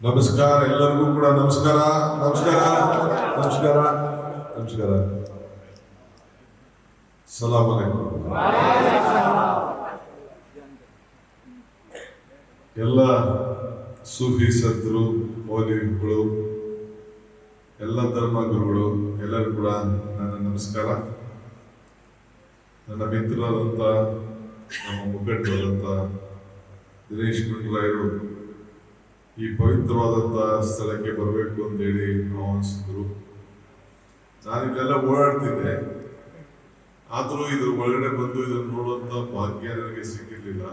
ನಮಸ್ಕಾರ ಎಲ್ಲರಿಗೂ ಕೂಡ ನಮಸ್ಕಾರ ನಮಸ್ಕಾರ ನಮಸ್ಕಾರ ನಮಸ್ಕಾರ ಸಲಾಮ್ ಅಲೈಕುಂ. ಎಲ್ಲ ಸೂಫಿ ಸಂತರು ಮೌಲ್ವಿಗಳು ಎಲ್ಲ ಧರ್ಮಗುರುಗಳು ಎಲ್ಲರೂ ಕೂಡ ನನ್ನ ನಮಸ್ಕಾರ. ನನ್ನ ಮಿತ್ರರಾದಂಥ ನಮ್ಮ ಮುಖಂಡರಾದಂಥ ದಿನೇಶ್ ಗುಂಡೂರಾಯರು ಈ ಪವಿತ್ರವಾದಂಥ ಸ್ಥಳಕ್ಕೆ ಬರಬೇಕು ಅಂತೇಳಿ ಆಹ್ವಾನಿಸಿದ್ರು. ನಾನಿಲ್ಲೆಲ್ಲ ಓಡಾಡ್ತಿದ್ದೆ, ಆದರೂ ಇದ್ರ ಒಳಗಡೆ ಬಂದು ಇದನ್ನು ನೋಡುವಂಥ ಭಾಗ್ಯ ನನಗೆ ಸಿಕ್ಕಿರಲಿಲ್ಲ.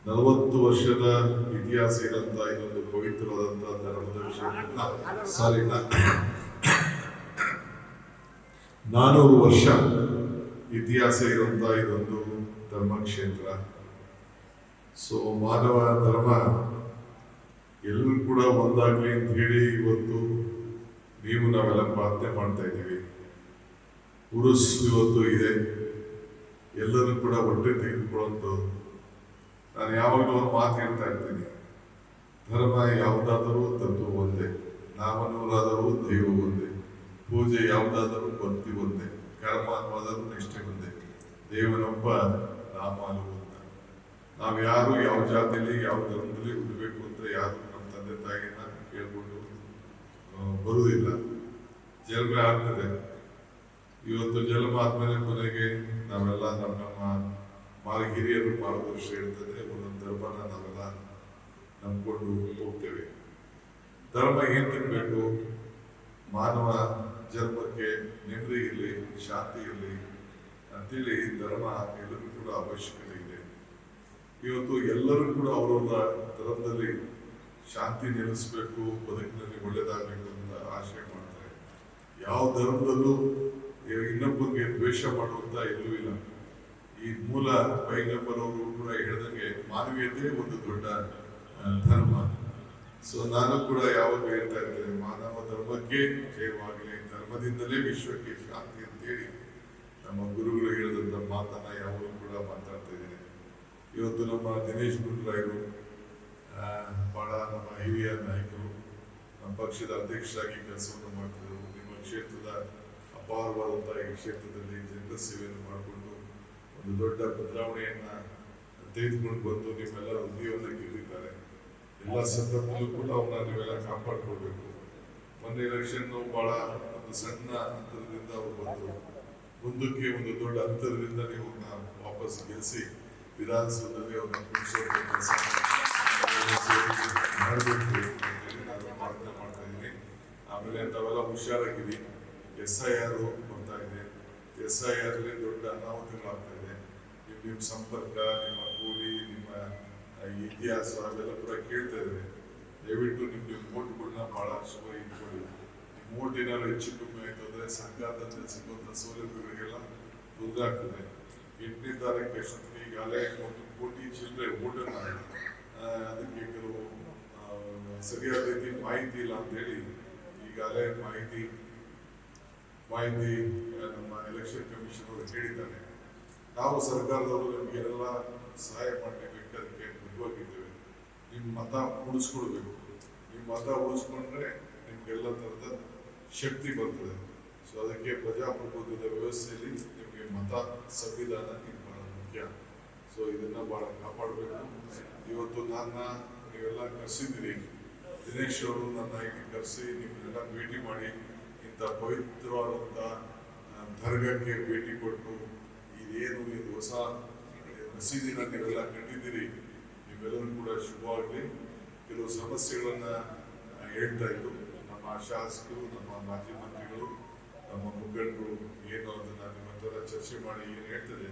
40 ವರ್ಷದ ಇತಿಹಾಸ ಇರಂತ ಇದೊಂದು ಪವಿತ್ರವಾದಂಥ ಧರ್ಮದ ವಿಷಯ. 400 ವರ್ಷ ಇತಿಹಾಸ ಇರುವಂತ ಇದೊಂದು ಧರ್ಮಕ್ಷೇತ್ರ. ಸೊ ಮಾನವ ಧರ್ಮ ಎಲ್ಲರೂ ಕೂಡ ಒಂದಾಗ್ಲಿ ಅಂತ ಹೇಳಿ ಇವತ್ತು ನಾವೆಲ್ಲ ಪ್ರಾರ್ಥನೆ ಮಾಡ್ತಾ ಇದ್ದೀವಿ. ಉರುಸ್ ಇವತ್ತು ಇದೆ, ಎಲ್ಲರೂ ಕೂಡ ಹೊಟ್ಟೆ ತೆಗೆದುಕೊಳ್ಳುವಂಥದ್ದು. ನಾನು ಯಾವಾಗಲೂ ಒಂದು ಮಾತು ಹೇಳ್ತಾ ಇರ್ತೀನಿ, ಧರ್ಮ ಯಾವುದಾದರೂ ತತ್ವ ಒಂದೇ, ನಾಮನೂರಾದರೂ ದೈವ ಒಂದೇ, ಪೂಜೆ ಯಾವುದಾದರೂ ಭಕ್ತಿ ಒಂದೇ, ಕರ್ಮ ಅನ್ನೋದಾದ್ರೂ ನಿಷ್ಠೆ ಒಂದೇ, ದೇವನೊಬ್ಬ ನಾಮಾನು ಒಂದ. ನಾವು ಯಾರು ಯಾವ ಜಾತಿಯಲ್ಲಿ ಯಾವ ಧರ್ಮದಲ್ಲಿ ಹುಟ್ಟಬೇಕು ಅಂತ ಯಾರು ನಮ್ಮ ತಂದೆ ತಾಯಿನ ಕೇಳ್ಕೊಂಡು ಬರುವುದಿಲ್ಲ. ಜನ್ಮ ಆಗ್ತದೆ. ಇವತ್ತು ಜನ್ಮ ಆದ್ಮೇಲೆ ಕೊನೆಗೆ ನಾವೆಲ್ಲ ನಮ್ಮ ಹಿರಿಯರು ಮಾರ್ಗದರ್ಶಿ ಇರ್ತದೆ, ಒಂದೊಂದು ಧರ್ಮನ ನಾವೆಲ್ಲ ನಂಬ್ಕೊಂಡು ಹೋಗ್ತೇವೆ. ಧರ್ಮ ಏನ್ ತಿನ್ಬೇಕು? ಮಾನವ ಜನ್ಮಕ್ಕೆ ನೆಮ್ಮದಿ ಇರಲಿ, ಶಾಂತಿ ಇರಲಿ ಅಂತೇಳಿ ಧರ್ಮ ಎಲ್ಲರಿಗೂ ಕೂಡ ಅವಶ್ಯಕತೆ ಇದೆ. ಇವತ್ತು ಎಲ್ಲರೂ ಕೂಡ ಅವರವರ ಧರ್ಮದಲ್ಲಿ ಶಾಂತಿ ನೆಲೆಸಬೇಕು, ಬದುಕಿನಲ್ಲಿ ಒಳ್ಳೇದಾಗಬೇಕು ಅಂತ ಆಶೆ ಮಾಡ್ತಾರೆ. ಯಾವ ಧರ್ಮದಲ್ಲೂ ಇನ್ನೊಬ್ಬರಿಗೆ ದ್ವೇಷ ಮಾಡುವಂತ ಎಲ್ಲೂ ಇಲ್ಲ. ಈ ಮೂಲ ಪೈಗಂಬರವರು ಕೂಡ ಹೇಳಿದಂಗೆ ಮಾನವೀಯತೆ ಒಂದು ದೊಡ್ಡ ಧರ್ಮ. ಸೊ ನಾನು ಕೂಡ ಯಾವಾಗ ಹೇಳ್ತಾ ಇರ್ತೇನೆ, ಮಾನವ ಧರ್ಮಕ್ಕೆ ಜಯವಾಗಲಿ, ಧರ್ಮದಿಂದಲೇ ವಿಶ್ವಕ್ಕೆ ಶಾಂತಿ ಅಂತೇಳಿ ನಮ್ಮ ಗುರುಗಳು ಹೇಳಿದಂತ ಮಾತನ್ನ ಯಾವಾಗಲೂ ಕೂಡ ಮಾತಾಡ್ತಾ ಇದ್ದೇನೆ. ಇವತ್ತು ನಮ್ಮ ದಿನೇಶ್ ಗುಂಡೂರಾಯರು ಬಹಳ ನಮ್ಮ ಹಿರಿಯ ನಾಯಕರು, ನಮ್ಮ ಪಕ್ಷದ ಅಧ್ಯಕ್ಷರಾಗಿ ಕೆಲಸವನ್ನು ಮಾಡ್ತಿದ್ರು. ನಿಮ್ಮ ಕ್ಷೇತ್ರದ ಅಪಾರವಾದಂತಹ ಈ ಕ್ಷೇತ್ರದಲ್ಲಿ ಜನರ ಸೇವೆಯನ್ನು ಮಾಡಿಕೊಂಡು ಒಂದು ದೊಡ್ಡ ಬದಲಾವಣೆಯನ್ನ ತೆಗೆದುಕೊಂಡು ಬಂದು ನಿಮ್ಮೆಲ್ಲ ಹೃದಯವನ್ನು ಗೆದ್ದಿದ್ದಾರೆ. ಎಲ್ಲ ಸಂದರ್ಭದಲ್ಲೂ ಕೂಡ ಅವನ್ನ ನೀವೆಲ್ಲ ಕಾಪಾಡ್ಕೊಳ್ಬೇಕು. ಮೊನ್ನೆ ಎಲೆಕ್ಷನ್ ಬಹಳ ಒಂದು ಸಣ್ಣ ಅಂತರದಿಂದ ಅವರು ಬಂದರು, ಮುಂದಕ್ಕೆ ಒಂದು ದೊಡ್ಡ ಅಂತರದಿಂದ ನೀವು ವಾಪಸ್ ಗೆಲ್ಲಿಸಿ ವಿಧಾನಸೌಧದಲ್ಲಿ ಅವ್ರನ್ನ ಕುಣಿಸೋಕೆ ಕೆಲಸ ಮಾಡಬೇಕು ಅಂತೇಳಿ ನಾನು ಪ್ರಾರ್ಥನೆ ಮಾಡ್ತಾ ಇದ್ದೀನಿ. ಆಮೇಲೆ ತಾವೆಲ್ಲ ಹುಷಾರಾಗಿರಿ. SIR ಬರ್ತಾ ಇದೆ. SIR ದೊಡ್ಡ ಅನಾಹುತಗಳಾಗ್ತಾ ಇದೆ. ನಿಮ್ಮ ಸಂಪರ್ಕ, ನಿಮ್ಮ ಕೂಲಿ, ನಿಮ್ಮ ಇತಿಹಾಸ ಅವೆಲ್ಲ ಕೂಡ ಕೇಳ್ತಾ ಇದ್ದಾರೆ. ದಯವಿಟ್ಟು ನಿಮ್ಮ ವೋಟ್ಗಳನ್ನ ಬಹಳ ಶುಭ ಇಟ್ಕೊಳ್ಳಿ. ನಿಮ್ಮ ವೋಟ್ ಏನಾದ್ರು ಹೆಚ್ಚು ಕಮ್ಮಿ ಆಯ್ತು ಅಂದ್ರೆ ಸರ್ಕಾರದಿಂದ ಸಿಗುವಂತ ಸೌಲಭ್ಯಗಳಿಗೆಲ್ಲ ತೊಂದರೆ ಆಗ್ತದೆ. 8ನೇ ತಾರೀಕು ಅಷ್ಟೊತ್ತಿಗೆ ಈಗಾಗಲೇ 1 ಕೋಟಿ ಚಿಲ್ಲರೆ ವೋಟನ್ನ ಅದಕ್ಕೆ ಕೆಲವು ಸರಿಯಾದ ರೀತಿ ಮಾಹಿತಿ ಇಲ್ಲ ಅಂತ ಹೇಳಿ ಈಗಾಗಲೇ ಮಾಹಿತಿ ನಮ್ಮ ಎಲೆಕ್ಷನ್ ಕಮಿಷನ್ ಅವರು ಹೇಳಿದ್ದಾರೆ. ನಾವು ಸರ್ಕಾರದವರು ನಿಮ್ಗೆಲ್ಲ ಸಹಾಯ ಮಾಡಬೇಕು, ಅದಕ್ಕೆ ಬದ್ಧವಾಗಿದ್ದೇವೆ. ನಿಮ್ಮ ಮತ ಉಳಿಸ್ಕೊಳ್ಬೇಕು. ನಿಮ್ಮ ಮತ ಉಳಿಸ್ಕೊಂಡ್ರೆ ನಿಮ್ಗೆಲ್ಲ ತರದ ಶಕ್ತಿ ಬರ್ತದೆ. ಸೊ ಅದಕ್ಕೆ ಪ್ರಜಾಪ್ರಭುತ್ವದ ವ್ಯವಸ್ಥೆಯಲ್ಲಿ ನಿಮಗೆ ಮತ, ಸಂವಿಧಾನ ಬಹಳ ಮುಖ್ಯ. ಸೊ ಇದನ್ನ ಬಹಳ ಕಾಪಾಡಬೇಕು. ಇವತ್ತು ನೀವೆಲ್ಲ ಕರೆಸಿದ್ದೀರಿ. ದಿನೇಶ್ ಅವರು ನನ್ನ ಇಲ್ಲಿ ಕರೆಸಿ ನಿಮ್ಮನ್ನೆಲ್ಲ ಭೇಟಿ ಮಾಡಿ ಇಂಥ ಪವಿತ್ರವಾದಂಥ ದರ್ಗಕ್ಕೆ ಭೇಟಿ ಕೊಟ್ಟು ಇದು ಹೊಸ ಮಸೀದಿನ ನೀವೆಲ್ಲ ಕಟ್ಟಿದ್ದೀರಿ, ನೀವೆಲ್ಲರೂ ಕೂಡ ಶುಭವಾಗಲಿ. ಕೆಲವು ಸಮಸ್ಯೆಗಳನ್ನ ಹೇಳ್ತಾ ಇದ್ದು ನಮ್ಮ ಶಾಸಕರು, ನಮ್ಮ ಮಾಜಿ ಮಂತ್ರಿಗಳು, ನಮ್ಮ ಮುಖಂಡರು ಏನು ಅದನ್ನ ನಿಮ್ಮ ಹತ್ರ ಚರ್ಚೆ ಮಾಡಿ ಏನು ಹೇಳ್ತದೆ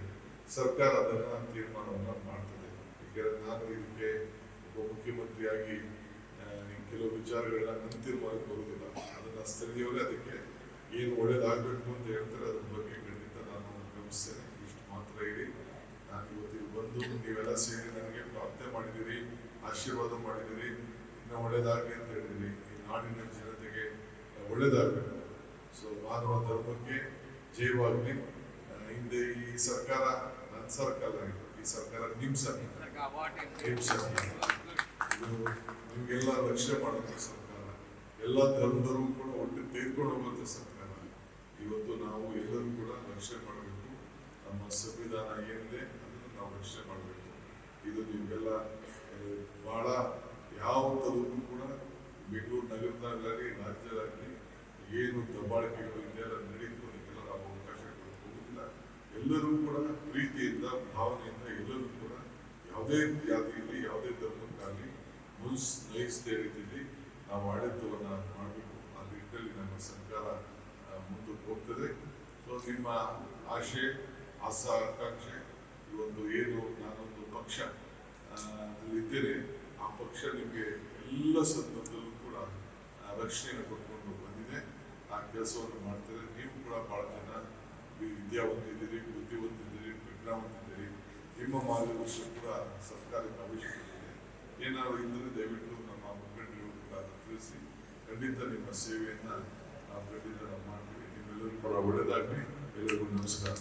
ಸರ್ಕಾರ ಅದನ್ನ ತೀರ್ಮಾನವನ್ನ ಮಾಡ್ತದೆ. ಈಗ ನಾನು ಇದಕ್ಕೆ ಒಬ್ಬ ಮುಖ್ಯಮಂತ್ರಿಯಾಗಿ ಕೆಲವು ವಿಚಾರಗಳನ್ನ ನನ್ನ ತೀರ್ಮಾನಕ್ಕೆ ಬರುವುದಿಲ್ಲ. ಅದನ್ನ ಸ್ಥಳೀಯವರೇ ಅದಕ್ಕೆ ಏನು ಒಳ್ಳೇದಾಗಬೇಕು ಅಂತ ಹೇಳ್ತಾರೆ, ಅದ್ರ ಬಗ್ಗೆ ಖಂಡಿತ ನಾನು ಗಮನಿಸ್ತೇನೆ. ಇಷ್ಟು ಮಾತ್ರ ಹೇಳಿ ನಾನು ಇವತ್ತಿಗೆ ಬಂದು ನೀವೆಲ್ಲ ಸೇರಿ ನನಗೆ ಪ್ರಾರ್ಥನೆ ಮಾಡಿದ್ದೀರಿ, ಆಶೀರ್ವಾದ ಮಾಡಿದ್ದೀರಿ, ಇನ್ನು ಒಳ್ಳೇದಾಗಲಿ ಅಂತ ಹೇಳಿದಿರಿ. ಈ ನಾಡಿನ ಜನತೆಗೆ ಒಳ್ಳೇದಾಗಬೇಕು. ಸೊ ಮಾನವ ಧರ್ಮಕ್ಕೆ ಜಯವಾಗಲಿ. ಹಿಂದೆ ಈ ಸರ್ಕಾರ ನನ್ನ ಸರ್ಕಾರ, ಈ ಸರ್ಕಾರ ನಿಮ್ಮ ಸರ್ಕಾರ. ಇದು ನಿಮಗೆಲ್ಲ ರಕ್ಷಣೆ ಮಾಡುವಂಥ ಸರ್ಕಾರ, ಎಲ್ಲ ಧರ್ಮದವರು ಕೂಡ ಒಟ್ಟು ತೆಗೆದುಕೊಂಡು ಹೋಗುವಂಥ ಸರ್ಕಾರ. ಇವತ್ತು ನಾವು ಎಲ್ಲರೂ ಕೂಡ ರಕ್ಷಣೆ ಮಾಡಬೇಕು. ನಮ್ಮ ಸಂವಿಧಾನ ಏನಿದೆ ಅದನ್ನು ನಾವು ರಕ್ಷಣೆ ಮಾಡಬೇಕು. ಇದು ನಿಮಗೆಲ್ಲ ಬಹಳ ಯಾವ ಥರದ್ದು ಕೂಡ ಬೆಂಗಳೂರು ನಗರದಾಗಲಿ ರಾಜ್ಯದಾಗಲಿ ಏನು ದಬ್ಬಾಳಿಕೆಗಳು ಇದೆಲ್ಲ ನಡೀತು, ಅದಕ್ಕೆಲ್ಲ ನಾವು ಅವಕಾಶ ಕೊಡೋದಿಲ್ಲ. ಎಲ್ಲರೂ ಕೂಡ ಪ್ರೀತಿಯಿಂದ ಭಾವನೆಯಿಂದ ಎಲ್ಲರೂ ಕೂಡ ಯಾವುದೇ ಜಾತಿಯಲ್ಲಿ ಯಾವುದೇ ಧರ್ಮಕ್ಕಾಗಲಿ ನಯಿಸದೇ ರೀತಿಯಲ್ಲಿ ನಾವು ಆಡಳಿತವನ್ನು ಮಾಡಬೇಕು. ಆ ನಿಟ್ಟಿನಲ್ಲಿ ನಮ್ಮ ಸರ್ಕಾರ ಮುಂದಕ್ಕೆ ಹೋಗ್ತದೆ. ಸೊ ನಿಮ್ಮ ಆಶೆ ಆಕಾಂಕ್ಷೆ ಇವತ್ತು ಏನು ನಾನೊಂದು ಪಕ್ಷ ಇದ್ದೇನೆ, ಆ ಪಕ್ಷ ನಿಮಗೆ ಎಲ್ಲ ಸಂದರ್ಭದಲ್ಲೂ ಕೂಡ ರಕ್ಷಣೆಯನ್ನು ಕೊಟ್ಕೊಂಡು ಬಂದಿದೆ. ಆ ಕೆಲಸವನ್ನು ಮಾಡ್ತಾರೆ. ನೀವು ಕೂಡ ಬಹಳ ಜನ ವಿದ್ಯಾವಂತಿದ್ದೀರಿ, ಬುದ್ಧಿವಂತಿದ್ದೀರಿ, ಪ್ರಜ್ಞಾವಂತಿದ್ದೀರಿ. ನಿಮ್ಮ ಮಾರ್ಗದರ್ಶನ ಕೂಡ ಸರ್ಕಾರಕ್ಕೆ ಅವಶ್ಯಕತೆ ಇದೆ. ಏನಾದರೂ ಇದ್ದರೆ ದಯವಿಟ್ಟು ನಮ್ಮ ಮುಖಂಡರು ಕೂಡ ತಿಳಿಸಿ. ಖಂಡಿತ ನಿಮ್ಮ ಸೇವೆಯನ್ನು ನಾವು ಖಂಡಿತ ನಾವು ಮಾಡ್ತೀವಿ. ನಿಮ್ಮೆಲ್ಲರೂ ಕೂಡ ಒಳ್ಳೆಯದಾಗಲಿ. ಎಲ್ಲರಿಗೂ ನಮಸ್ಕಾರ.